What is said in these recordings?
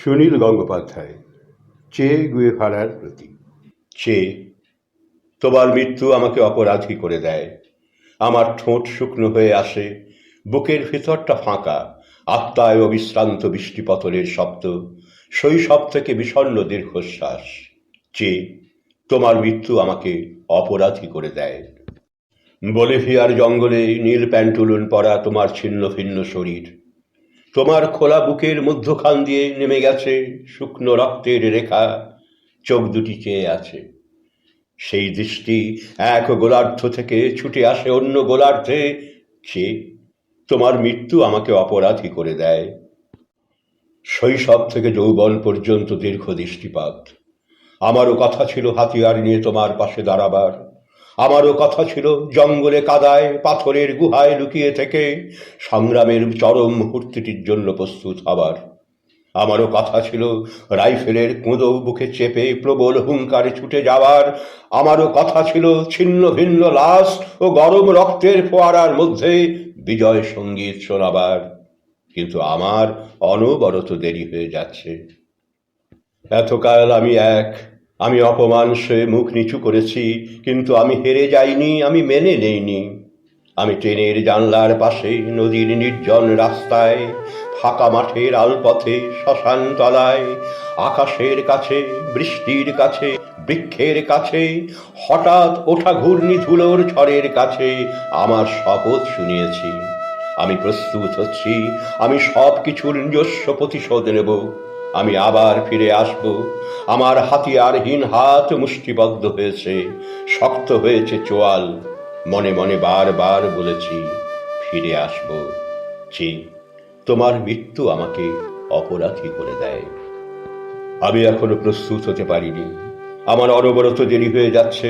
সুনীল গঙ্গোপাধ্যায়। চে গুয়েভারার প্রতি। চে, তোমার মৃত্যু আমাকে অপরাধী করে দেয়। আমার ঠোঁট শুকনো হয়ে আসে, বুকের ভেতরটা ফাঁকা, আত্মায় অবিশ্রান্ত বৃষ্টিপতনের শব্দ, শৈশব থেকে বিষণ্ণ দীর্ঘশ্বাস। চে, তোমার মৃত্যু আমাকে অপরাধী করে দেয়। বলিভিয়ার জঙ্গলে নীল প্যান্টুলুন পরা তোমার ছিন্ন ভিন্ন শরীর, তোমার খোলা বুকের মধ্যখান দিয়ে নেমে গেছে শুকনো রক্তের রেখা, চোখ দুটি চেয়ে আছে। সেই দৃষ্টি এক গোলার্ধ থেকে ছুটে আসে অন্য গোলার্ধে। সে তোমার মৃত্যু আমাকে অপরাধী করে দেয়। শৈশব থেকে যৌবন পর্যন্ত দীর্ঘ দৃষ্টিপাত। আমারও কথা ছিল হাতিয়ার নিয়ে তোমার পাশে দাঁড়াবার। আমারও কথা ছিল জঙ্গলে কাদায় পাথরের গুহায় লুকিয়ে থেকে সংগ্রামের চরম মুহূর্তটির জন্য প্রস্তুত হবার। আমারও কথা ছিল রাইফেলের কুঁদো বুকে চেপে প্রবল হুঙ্কারে ছুটে যাওয়ার। আমারও কথা ছিল ছিন্ন ভিন্ন লাশ ও গরম রক্তের ফোয়ারার মধ্যে বিজয় সঙ্গীত শোনাবার। কিন্তু আমার অনবরত দেরি হয়ে যাচ্ছে। এতকাল আমি অপমান সয়ে মুখ নিচু করেছি, কিন্তু আমি হেরে যাইনি, আমি মেনে নেইনি। আমি ট্রেনের জানলার পাশে, নদীর নির্জন রাস্তায়, ফাঁকা মাঠের আলপথে, শ্মশান তলায়, আকাশের কাছে, বৃষ্টির কাছে, বৃক্ষের কাছে, হঠাৎ ওঠা ঘূর্ণি ধুলোর ঝড়ের কাছে আমার শপথ শুনিয়েছি। আমি প্রস্তুত হচ্ছি, আমি সব কিছুর নিজস্ব প্রতিশোধ নেব। আমি আবার ফিরে আসব। আমার হাতিয়ারহীন হাত মুষ্টিবদ্ধ হয়েছে, শক্ত হয়েছে চোয়াল। মনে মনে বারবার বলেছি, ফিরে আসব। চি, তোমার মৃত্যু আমাকে অপরাধী করে দেয়। আমি এখনো প্রস্তুত হতে পারিনি। আমার অনবরত দেরি হয়ে যাচ্ছে।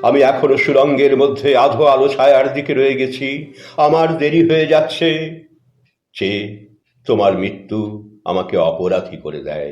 আমি এখনো সুরঙ্গের মধ্যে আধো আলো ছায়ার দিকে রয়ে গেছি। আমার দেরি হয়ে যাচ্ছে। চে, তোমার মৃত্যু আমাকে অপরাধী করে দেয়।